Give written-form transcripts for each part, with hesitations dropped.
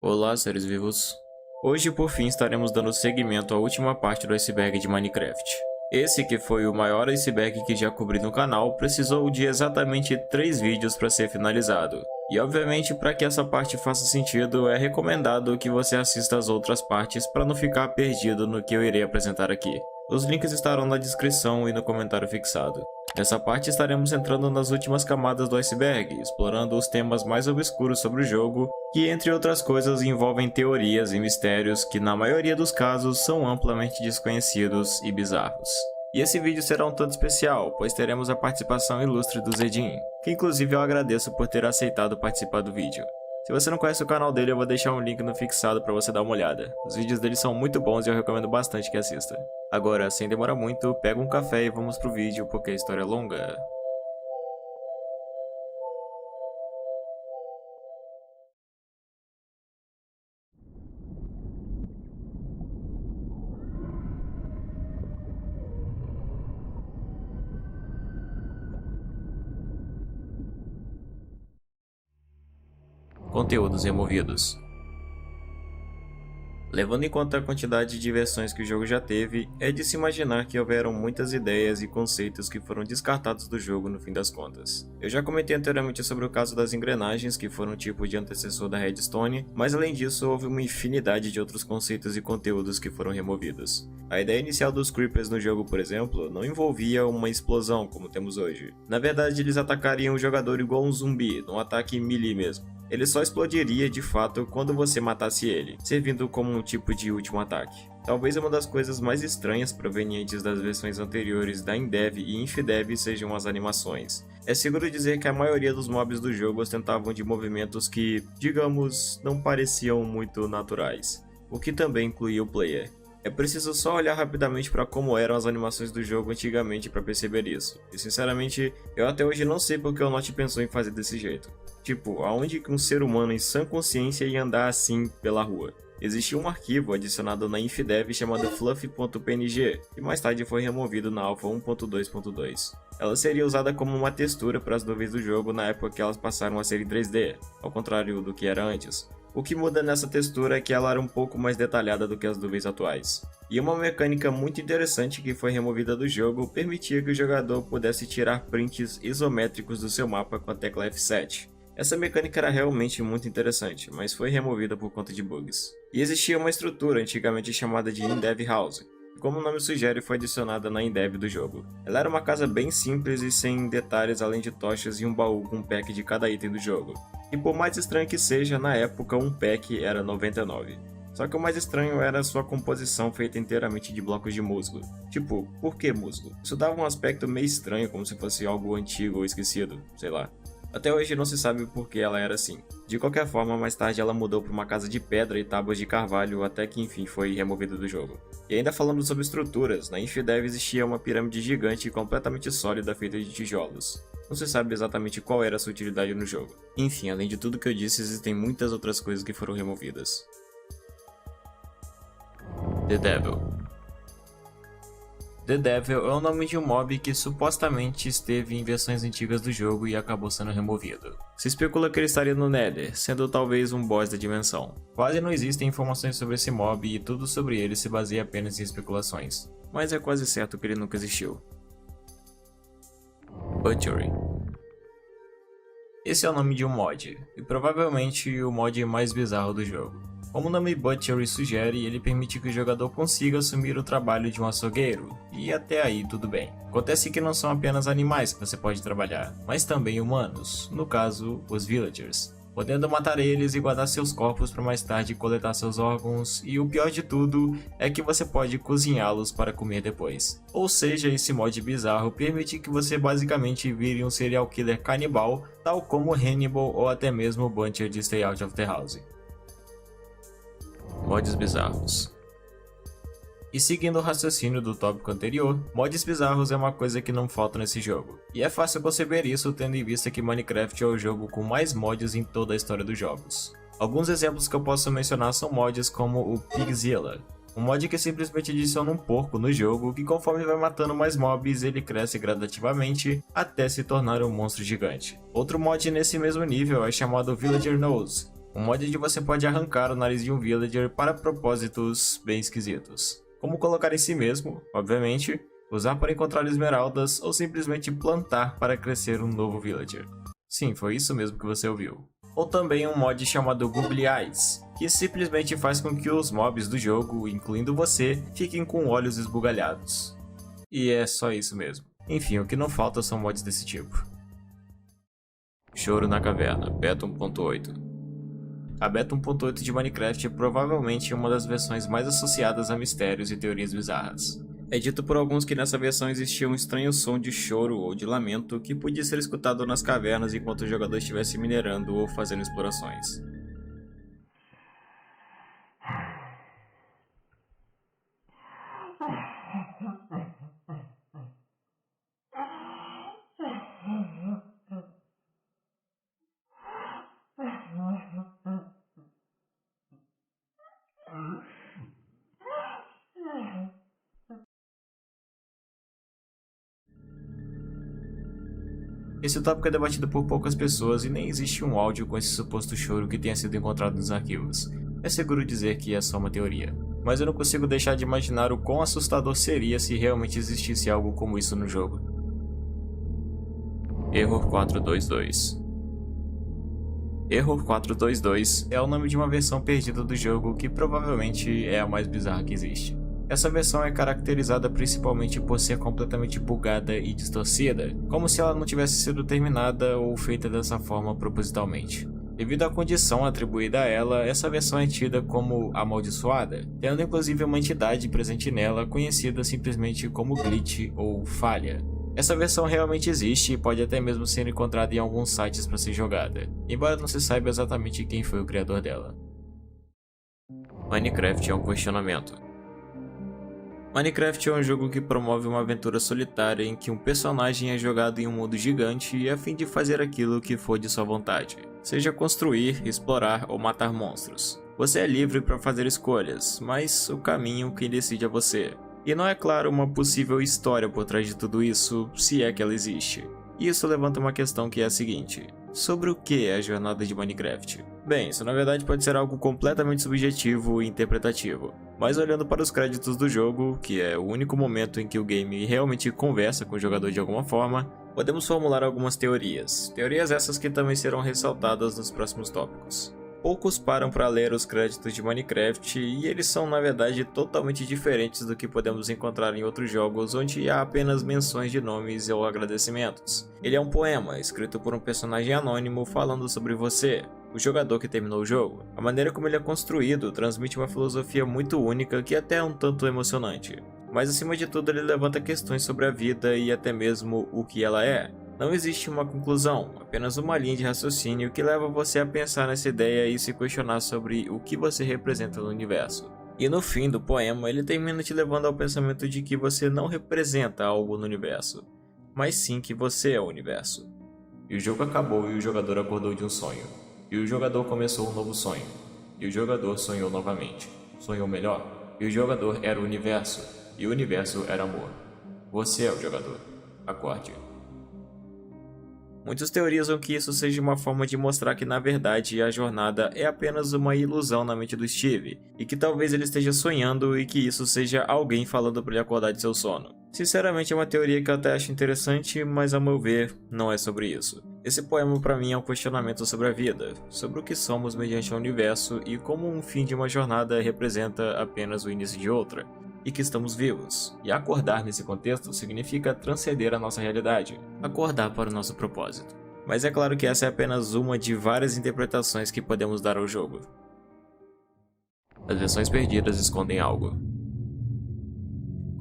Olá, seres vivos. Hoje, por fim, estaremos dando seguimento à última parte do iceberg de Minecraft. Esse, que foi o maior iceberg que já cobri no canal, precisou de exatamente 3 vídeos para ser finalizado. E obviamente, para que essa parte faça sentido, é recomendado que você assista as outras partes para não ficar perdido no que eu irei apresentar aqui. Os links estarão na descrição e no comentário fixado. Nessa parte estaremos entrando nas últimas camadas do iceberg, explorando os temas mais obscuros sobre o jogo, que entre outras coisas envolvem teorias e mistérios que na maioria dos casos são amplamente desconhecidos e bizarros. E esse vídeo será um tanto especial, pois teremos a participação ilustre do Zedin, que inclusive eu agradeço por ter aceitado participar do vídeo. Se você não conhece o canal dele, eu vou deixar um link no fixado para você dar uma olhada. Os vídeos dele são muito bons e eu recomendo bastante que assista. Agora, sem demorar muito, pega um café e vamos pro vídeo, porque a história é longa. Conteúdos removidos. Levando em conta a quantidade de versões que o jogo já teve, é de se imaginar que houveram muitas ideias e conceitos que foram descartados do jogo no fim das contas. Eu já comentei anteriormente sobre o caso das engrenagens, que foram um tipo de antecessor da Redstone, mas além disso houve uma infinidade de outros conceitos e conteúdos que foram removidos. A ideia inicial dos Creepers no jogo, por exemplo, não envolvia uma explosão como temos hoje. Na verdade, eles atacariam o jogador igual um zumbi, num ataque melee mesmo. Ele só explodiria de fato quando você matasse ele, servindo como um tipo de último ataque. Talvez uma das coisas mais estranhas provenientes das versões anteriores da Indev e Infidev sejam as animações. É seguro dizer que a maioria dos mobs do jogo ostentavam de movimentos que, digamos, não pareciam muito naturais, o que também incluía o player. É preciso só olhar rapidamente para como eram as animações do jogo antigamente para perceber isso. E sinceramente, eu até hoje não sei porque o Notch pensou em fazer desse jeito. Tipo, aonde que um ser humano em sã consciência ia andar assim pela rua? Existia um arquivo adicionado na Infidev chamado fluff.png, que mais tarde foi removido na Alpha 1.2.2. Ela seria usada como uma textura para as nuvens do jogo na época que elas passaram a ser em 3D, ao contrário do que era antes. O que muda nessa textura é que ela era um pouco mais detalhada do que as nuvens atuais. E uma mecânica muito interessante que foi removida do jogo permitia que o jogador pudesse tirar prints isométricos do seu mapa com a tecla F7. Essa mecânica era realmente muito interessante, mas foi removida por conta de bugs. E existia uma estrutura antigamente chamada de Indev House, que, como o nome sugere, foi adicionada na Indev do jogo. Ela era uma casa bem simples e sem detalhes além de tochas e um baú com um pack de cada item do jogo. E por mais estranho que seja, na época um pack era 99. Só que o mais estranho era a sua composição feita inteiramente de blocos de musgo. Tipo, por que musgo? Isso dava um aspecto meio estranho, como se fosse algo antigo ou esquecido, sei lá. Até hoje não se sabe por que ela era assim. De qualquer forma, mais tarde ela mudou para uma casa de pedra e tábuas de carvalho até que enfim foi removida do jogo. E ainda falando sobre estruturas, na Infidev existia uma pirâmide gigante completamente sólida feita de tijolos. Não se sabe exatamente qual era a sua utilidade no jogo. Enfim, além de tudo que eu disse, existem muitas outras coisas que foram removidas. The Devil. The Devil é o nome de um mob que supostamente esteve em versões antigas do jogo e acabou sendo removido. Se especula que ele estaria no Nether, sendo talvez um boss da dimensão. Quase não existem informações sobre esse mob e tudo sobre ele se baseia apenas em especulações, mas é quase certo que ele nunca existiu. Butchery. Esse é o nome de um mod, e provavelmente o mod mais bizarro do jogo. Como o nome Butchery sugere, ele permite que o jogador consiga assumir o trabalho de um açougueiro, e até aí tudo bem. Acontece que não são apenas animais que você pode trabalhar, mas também humanos, no caso, os villagers, podendo matar eles e guardar seus corpos para mais tarde coletar seus órgãos, e o pior de tudo é que você pode cozinhá-los para comer depois. Ou seja, esse mod bizarro permite que você basicamente vire um serial killer canibal, tal como Hannibal ou até mesmo o Butcher de Stay Out of the House. Mods bizarros. E seguindo o raciocínio do tópico anterior, mods bizarros é uma coisa que não falta nesse jogo. E é fácil conceber isso tendo em vista que Minecraft é o jogo com mais mods em toda a história dos jogos. Alguns exemplos que eu posso mencionar são mods como o Pigzilla, um mod que simplesmente adiciona um porco no jogo que conforme vai matando mais mobs ele cresce gradativamente até se tornar um monstro gigante. Outro mod nesse mesmo nível é chamado Villager Nose, Um mod onde você pode arrancar o nariz de um villager para propósitos bem esquisitos, como colocar em si mesmo, obviamente, usar para encontrar esmeraldas ou simplesmente plantar para crescer um novo villager. Sim, foi isso mesmo que você ouviu. Ou também um mod chamado Googly Eyes, que simplesmente faz com que os mobs do jogo, incluindo você, fiquem com olhos esbugalhados. E é só isso mesmo. Enfim, o que não falta são mods desse tipo. Choro na Caverna, Beta 1.8. A Beta 1.8 de Minecraft é provavelmente uma das versões mais associadas a mistérios e teorias bizarras. É dito por alguns que nessa versão existia um estranho som de choro ou de lamento que podia ser escutado nas cavernas enquanto o jogador estivesse minerando ou fazendo explorações. Esse tópico é debatido por poucas pessoas e nem existe um áudio com esse suposto choro que tenha sido encontrado nos arquivos. É seguro dizer que é só uma teoria. Mas eu não consigo deixar de imaginar o quão assustador seria se realmente existisse algo como isso no jogo. Error 422. Error 422 é o nome de uma versão perdida do jogo que provavelmente é a mais bizarra que existe. Essa versão é caracterizada principalmente por ser completamente bugada e distorcida, como se ela não tivesse sido terminada ou feita dessa forma propositalmente. Devido à condição atribuída a ela, essa versão é tida como amaldiçoada, tendo inclusive uma entidade presente nela conhecida simplesmente como glitch ou falha. Essa versão realmente existe e pode até mesmo ser encontrada em alguns sites para ser jogada, embora não se saiba exatamente quem foi o criador dela. Minecraft é um questionamento. Minecraft é um jogo que promove uma aventura solitária em que um personagem é jogado em um mundo gigante a fim de fazer aquilo que for de sua vontade, seja construir, explorar ou matar monstros. Você é livre para fazer escolhas, mas o caminho quem decide é você. E não é claro uma possível história por trás de tudo isso, se é que ela existe. E isso levanta uma questão que é a seguinte: sobre o que é a jornada de Minecraft? Bem, isso na verdade pode ser algo completamente subjetivo e interpretativo, mas olhando para os créditos do jogo, que é o único momento em que o game realmente conversa com o jogador de alguma forma, podemos formular algumas teorias. Teorias essas que também serão ressaltadas nos próximos tópicos. Poucos param para ler os créditos de Minecraft e eles são na verdade totalmente diferentes do que podemos encontrar em outros jogos onde há apenas menções de nomes ou agradecimentos. Ele é um poema escrito por um personagem anônimo falando sobre você, o jogador que terminou o jogo. A maneira como ele é construído transmite uma filosofia muito única que até é um tanto emocionante. Mas acima de tudo ele levanta questões sobre a vida e até mesmo o que ela é. Não existe uma conclusão, apenas uma linha de raciocínio que leva você a pensar nessa ideia e se questionar sobre o que você representa no universo. E no fim do poema, ele termina te levando ao pensamento de que você não representa algo no universo, mas sim que você é o universo. E o jogo acabou e o jogador acordou de um sonho. E o jogador começou um novo sonho. E o jogador sonhou novamente. Sonhou melhor. E o jogador era o universo. E o universo era amor. Você é o jogador. Acorde. Muitos teorizam que isso seja uma forma de mostrar que na verdade a jornada é apenas uma ilusão na mente do Steve, e que talvez ele esteja sonhando e que isso seja alguém falando para ele acordar de seu sono. Sinceramente é uma teoria que eu até acho interessante, mas a meu ver não é sobre isso. Esse poema para mim é um questionamento sobre a vida, sobre o que somos mediante o universo e como um fim de uma jornada representa apenas o início de outra. E que estamos vivos. E acordar nesse contexto significa transcender a nossa realidade, acordar para o nosso propósito. Mas é claro que essa é apenas uma de várias interpretações que podemos dar ao jogo. As versões perdidas escondem algo.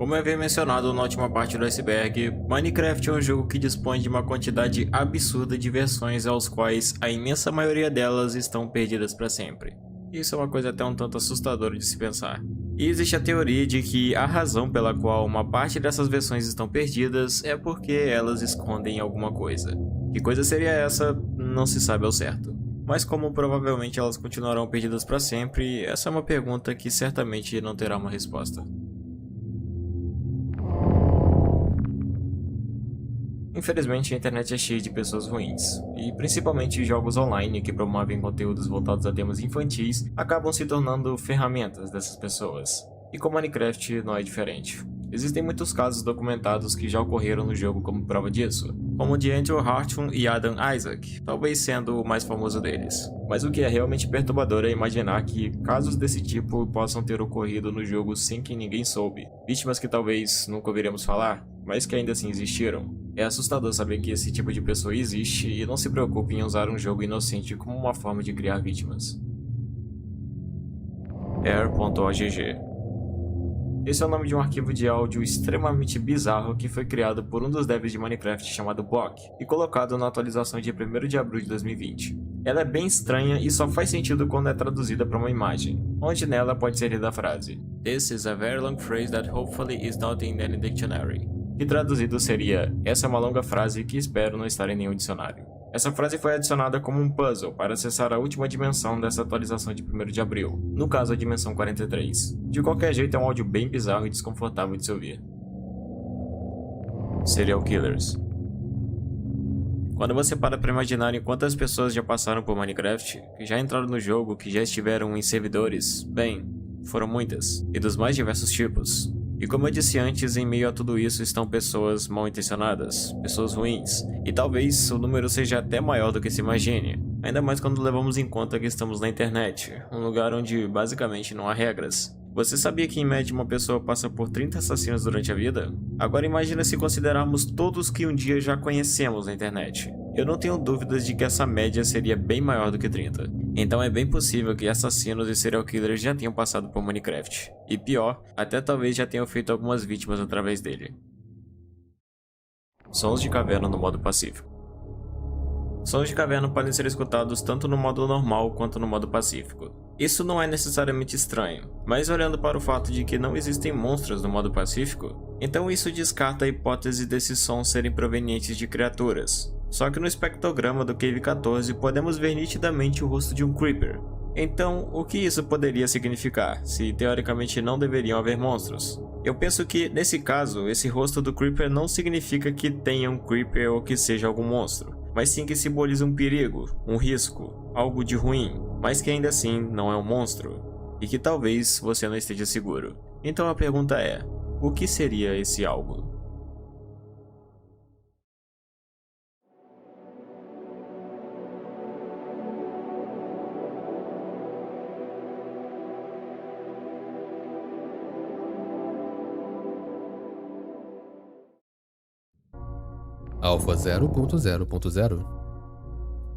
Como eu havia mencionado na última parte do iceberg, Minecraft é um jogo que dispõe de uma quantidade absurda de versões aos quais a imensa maioria delas estão perdidas para sempre. Isso é uma coisa até um tanto assustadora de se pensar. E existe a teoria de que a razão pela qual uma parte dessas versões estão perdidas é porque elas escondem alguma coisa. Que coisa seria essa, não se sabe ao certo. Mas como provavelmente elas continuarão perdidas para sempre, essa é uma pergunta que certamente não terá uma resposta. Infelizmente, a internet é cheia de pessoas ruins, e principalmente jogos online que promovem conteúdos voltados a temas infantis acabam se tornando ferramentas dessas pessoas. E com Minecraft não é diferente. Existem muitos casos documentados que já ocorreram no jogo como prova disso, como o de Andrew Hartung e Adam Isaac, talvez sendo o mais famoso deles. Mas o que é realmente perturbador é imaginar que casos desse tipo possam ter ocorrido no jogo sem que ninguém soube. Vítimas que talvez nunca ouviremos falar, mas que ainda assim existiram. É assustador saber que esse tipo de pessoa existe e não se preocupe em usar um jogo inocente como uma forma de criar vítimas. Air.ogg. Esse é o nome de um arquivo de áudio extremamente bizarro que foi criado por um dos devs de Minecraft chamado Bock e colocado na atualização de 1º de abril de 2020. Ela é bem estranha e só faz sentido quando é traduzida para uma imagem, onde nela pode ser lida a frase "This is a very long phrase that hopefully is not in any dictionary", que traduzido seria "Essa é uma longa frase que espero não estar em nenhum dicionário". Essa frase foi adicionada como um puzzle para acessar a última dimensão dessa atualização de 1º de abril, no caso a dimensão 43. De qualquer jeito é um áudio bem bizarro e desconfortável de se ouvir. Serial Killers. Quando você para imaginar em quantas pessoas já passaram por Minecraft, que já entraram no jogo, que já estiveram em servidores, bem, foram muitas, e dos mais diversos tipos. E como eu disse antes, em meio a tudo isso estão pessoas mal intencionadas, pessoas ruins, e talvez o número seja até maior do que se imagine, ainda mais quando levamos em conta que estamos na internet, um lugar onde basicamente não há regras. Você sabia que em média uma pessoa passa por 30 assassinos durante a vida? Agora imagina se considerarmos todos que um dia já conhecemos na internet. Eu não tenho dúvidas de que essa média seria bem maior do que 30. Então é bem possível que assassinos e serial killers já tenham passado por Minecraft. E pior, até talvez já tenham feito algumas vítimas através dele. Sons de caverna no modo pacífico. Sons de caverna podem ser escutados tanto no modo normal quanto no modo pacífico. Isso não é necessariamente estranho, mas olhando para o fato de que não existem monstros no modo pacífico, então isso descarta a hipótese desses sons serem provenientes de criaturas. Só que no espectrograma do Cave 14 podemos ver nitidamente o rosto de um Creeper. Então, o que isso poderia significar, se teoricamente não deveriam haver monstros? Eu penso que, nesse caso, esse rosto do Creeper não significa que tenha um Creeper ou que seja algum monstro, mas sim que simboliza um perigo, um risco, algo de ruim, mas que ainda assim não é um monstro, e que talvez você não esteja seguro. Então a pergunta é, o que seria esse algo? Alpha 0.0.0.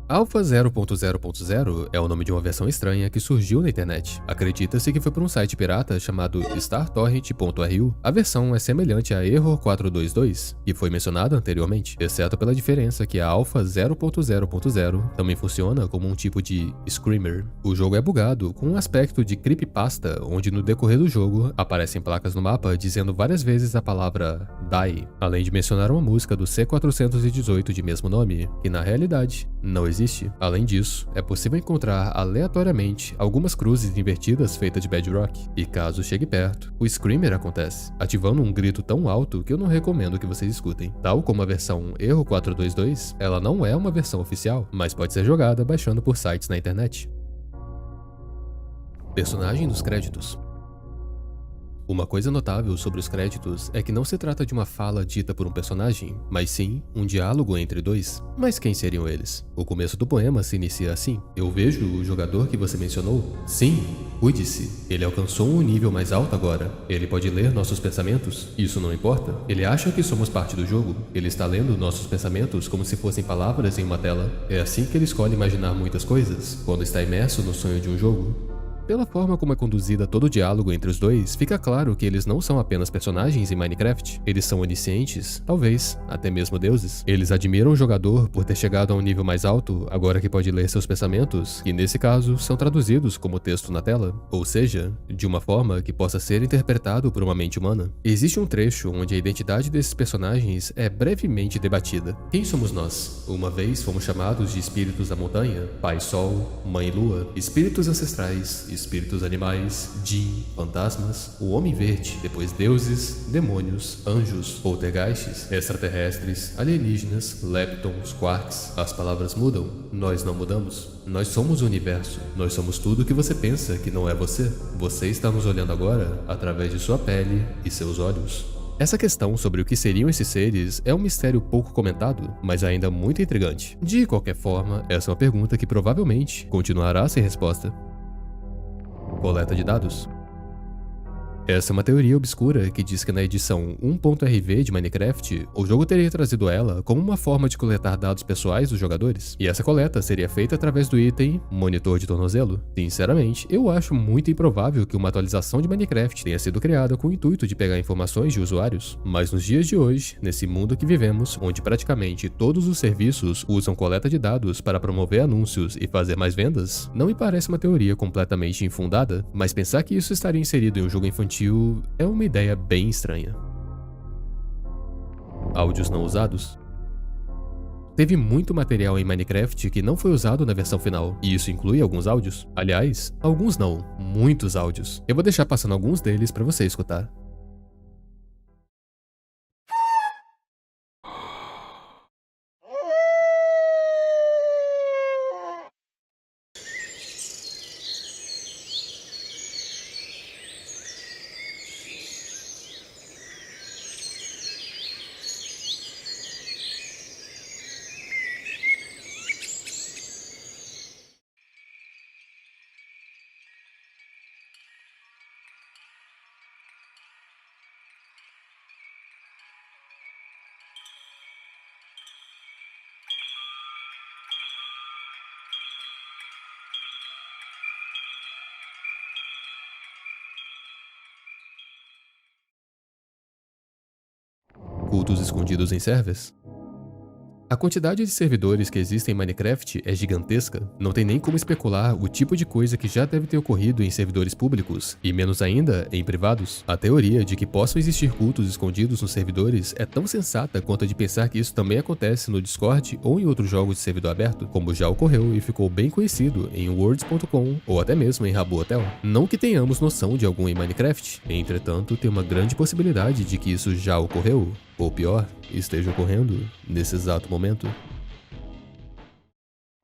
Alpha 0.0.0 é o nome de uma versão estranha que surgiu na internet. Acredita-se que foi por um site pirata chamado StarTorrent.ru. A versão é semelhante a Error 422, que foi mencionada anteriormente, exceto pela diferença que a Alpha 0.0.0 também funciona como um tipo de Screamer. O jogo é bugado, com um aspecto de creepypasta, onde no decorrer do jogo aparecem placas no mapa dizendo várias vezes a palavra Die, além de mencionar uma música do C418 de mesmo nome, que na realidade não existe. Além disso, é possível encontrar aleatoriamente algumas cruzes invertidas feitas de bedrock, e caso chegue perto, o Screamer acontece, ativando um grito tão alto que eu não recomendo que vocês escutem. Tal como a versão Erro 422, ela não é uma versão oficial, mas pode ser jogada baixando por sites na internet. Personagem dos créditos. Uma coisa notável sobre os créditos é que não se trata de uma fala dita por um personagem, mas sim um diálogo entre dois. Mas quem seriam eles? O começo do poema se inicia assim: "Eu vejo o jogador que você mencionou. Sim, cuide-se. Ele alcançou um nível mais alto agora. Ele pode ler nossos pensamentos. Isso não importa. Ele acha que somos parte do jogo. Ele está lendo nossos pensamentos como se fossem palavras em uma tela. É assim que ele escolhe imaginar muitas coisas, quando está imerso no sonho de um jogo." Pela forma como é conduzida todo o diálogo entre os dois, fica claro que eles não são apenas personagens em Minecraft. Eles são oniscientes, talvez, até mesmo deuses. Eles admiram o jogador por ter chegado a um nível mais alto, agora que pode ler seus pensamentos, que nesse caso são traduzidos como texto na tela, ou seja, de uma forma que possa ser interpretado por uma mente humana. Existe um trecho onde a identidade desses personagens é brevemente debatida. Quem somos nós? Uma vez fomos chamados de espíritos da montanha, Pai Sol, Mãe Lua, espíritos ancestrais, espíritos animais, djinn, fantasmas, o homem verde, depois deuses, demônios, anjos, poltergeists, extraterrestres, alienígenas, leptons, quarks. As palavras mudam, nós não mudamos. Nós somos o universo, nós somos tudo que você pensa que não é você. Você está nos olhando agora através de sua pele e seus olhos. Essa questão sobre o que seriam esses seres é um mistério pouco comentado, mas ainda muito intrigante. De qualquer forma, essa é uma pergunta que provavelmente continuará sem resposta. Coleta de dados. Essa é uma teoria obscura que diz que na edição 1.rv de Minecraft, o jogo teria trazido ela como uma forma de coletar dados pessoais dos jogadores, e essa coleta seria feita através do item Monitor de Tornozelo. Sinceramente, eu acho muito improvável que uma atualização de Minecraft tenha sido criada com o intuito de pegar informações de usuários, mas nos dias de hoje, nesse mundo que vivemos, onde praticamente todos os serviços usam coleta de dados para promover anúncios e fazer mais vendas, não me parece uma teoria completamente infundada, mas pensar que isso estaria inserido em um jogo infantil é uma ideia bem estranha. Áudios não usados. Teve muito material em Minecraft que não foi usado na versão final, e isso inclui alguns áudios. Aliás, alguns não, muitos áudios. Eu vou deixar passando alguns deles para você escutar. Cultos escondidos em servers. A quantidade de servidores que existem em Minecraft é gigantesca, não tem nem como especular o tipo de coisa que já deve ter ocorrido em servidores públicos, e menos ainda em privados. A teoria de que possam existir cultos escondidos nos servidores é tão sensata quanto a de pensar que isso também acontece no Discord ou em outros jogos de servidor aberto, como já ocorreu e ficou bem conhecido em Worlds.com ou até mesmo em Rabu Hotel. Não que tenhamos noção de algum em Minecraft, entretanto tem uma grande possibilidade de que isso já ocorreu, ou pior, esteja ocorrendo nesse exato momento.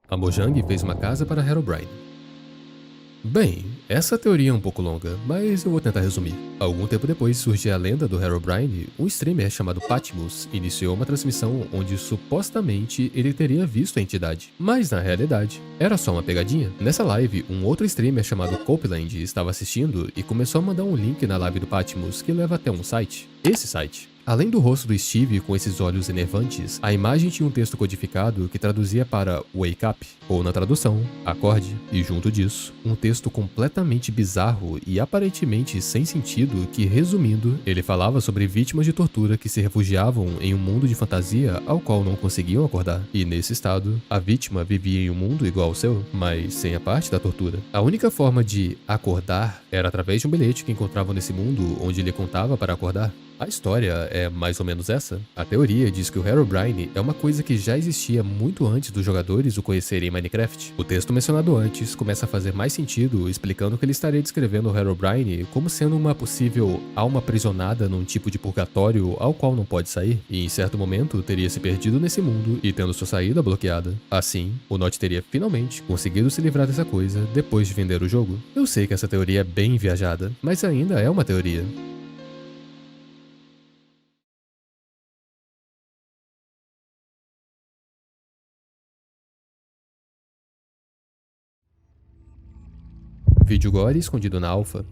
A Mojang fez uma casa para Herobrine. Bem, essa teoria é um pouco longa, mas eu vou tentar resumir. Algum tempo depois surgiu a lenda do Herobrine. Um streamer chamado Patmos iniciou uma transmissão onde supostamente ele teria visto a entidade, mas na realidade era só uma pegadinha. Nessa live, um outro streamer chamado Copeland estava assistindo e começou a mandar um link na live do Patmos que leva até um site. Esse site, além do rosto do Steve com esses olhos enervantes, a imagem tinha um texto codificado que traduzia para Wake Up, ou na tradução, acorde, e junto disso, um texto completamente bizarro e aparentemente sem sentido que, resumindo, ele falava sobre vítimas de tortura que se refugiavam em um mundo de fantasia ao qual não conseguiam acordar. E nesse estado, a vítima vivia em um mundo igual ao seu, mas sem a parte da tortura. A única forma de acordar era através de um bilhete que encontravam nesse mundo onde ele contava para acordar. A história é mais ou menos essa. A teoria diz que o Herobrine é uma coisa que já existia muito antes dos jogadores o conhecerem em Minecraft. O texto mencionado antes começa a fazer mais sentido, explicando que ele estaria descrevendo o Herobrine como sendo uma possível alma aprisionada num tipo de purgatório ao qual não pode sair, e em certo momento teria se perdido nesse mundo e tendo sua saída bloqueada. Assim, o Notch teria finalmente conseguido se livrar dessa coisa depois de vender o jogo. Eu sei que essa teoria é bem viajada, mas ainda é uma teoria. Vídeo gore escondido na alpha.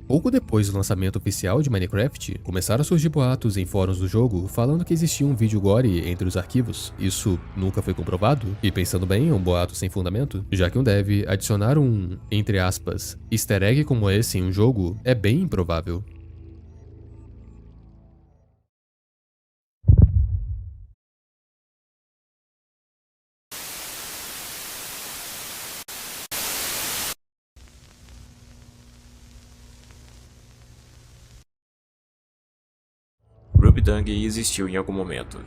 Pouco depois do lançamento oficial de Minecraft, começaram a surgir boatos em fóruns do jogo falando que existia um vídeo gore entre os arquivos. Isso nunca foi comprovado, e pensando bem, é um boato sem fundamento, já que um dev adicionar um, entre aspas, easter egg como esse em um jogo é bem improvável. Rubydung existiu em algum momento.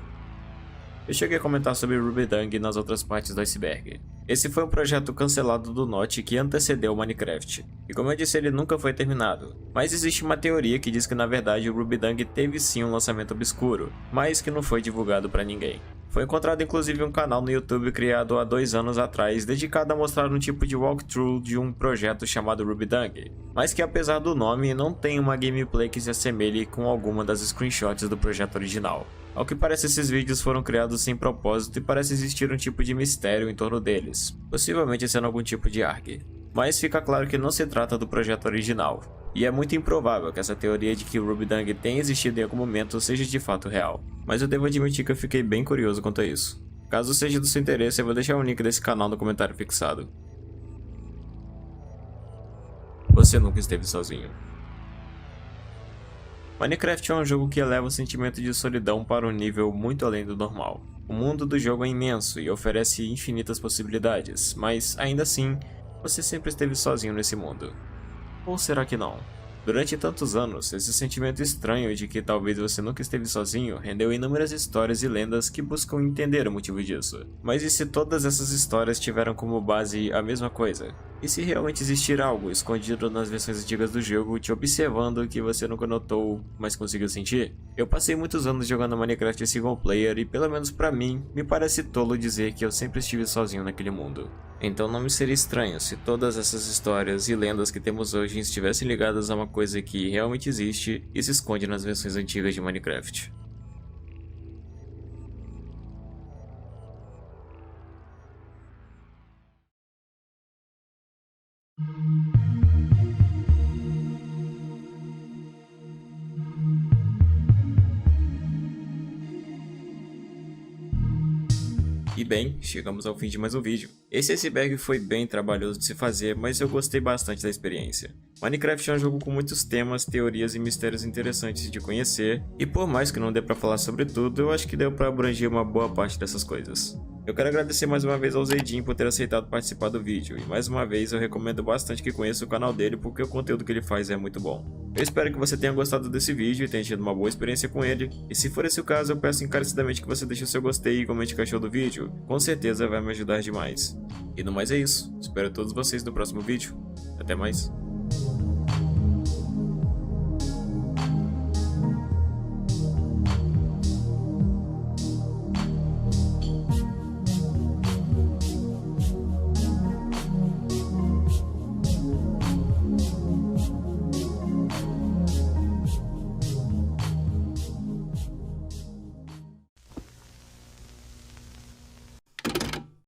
Eu cheguei a comentar sobre Rubydung nas outras partes do iceberg. Esse foi um projeto cancelado do Notch que antecedeu o Minecraft, e como eu disse, ele nunca foi terminado. Mas existe uma teoria que diz que na verdade o RubyDung teve sim um lançamento obscuro, mas que não foi divulgado para ninguém. Foi encontrado inclusive um canal no YouTube criado há 2 anos atrás, dedicado a mostrar um tipo de walkthrough de um projeto chamado RubyDung, mas que apesar do nome não tem uma gameplay que se assemelhe com alguma das screenshots do projeto original. Ao que parece, esses vídeos foram criados sem propósito e parece existir um tipo de mistério em torno deles, possivelmente sendo algum tipo de ARG. Mas fica claro que não se trata do projeto original, e é muito improvável que essa teoria de que o RubyDung tenha existido em algum momento seja de fato real. Mas eu devo admitir que eu fiquei bem curioso quanto a isso. Caso seja do seu interesse, eu vou deixar o link desse canal no comentário fixado. Você nunca esteve sozinho. Minecraft é um jogo que eleva o sentimento de solidão para um nível muito além do normal. O mundo do jogo é imenso e oferece infinitas possibilidades, mas ainda assim, você sempre esteve sozinho nesse mundo. Ou será que não? Durante tantos anos, esse sentimento estranho de que talvez você nunca esteve sozinho rendeu inúmeras histórias e lendas que buscam entender o motivo disso. Mas e se todas essas histórias tiveram como base a mesma coisa? E se realmente existir algo escondido nas versões antigas do jogo te observando que você nunca notou, mas conseguiu sentir? Eu passei muitos anos jogando Minecraft single player e pelo menos pra mim, me parece tolo dizer que eu sempre estive sozinho naquele mundo. Então não me seria estranho se todas essas histórias e lendas que temos hoje estivessem ligadas a uma coisa que realmente existe e se esconde nas versões antigas de Minecraft. E bem, chegamos ao fim de mais um vídeo. Esse iceberg foi bem trabalhoso de se fazer, mas eu gostei bastante da experiência. Minecraft é um jogo com muitos temas, teorias e mistérios interessantes de conhecer, e por mais que não dê pra falar sobre tudo, eu acho que deu pra abranger uma boa parte dessas coisas. Eu quero agradecer mais uma vez ao Zedin por ter aceitado participar do vídeo, e mais uma vez eu recomendo bastante que conheça o canal dele porque o conteúdo que ele faz é muito bom. Eu espero que você tenha gostado desse vídeo e tenha tido uma boa experiência com ele, e se for esse o caso eu peço encarecidamente que você deixe o seu gostei e comente o que achou do vídeo, com certeza vai me ajudar demais. E no mais é isso, espero todos vocês no próximo vídeo, até mais.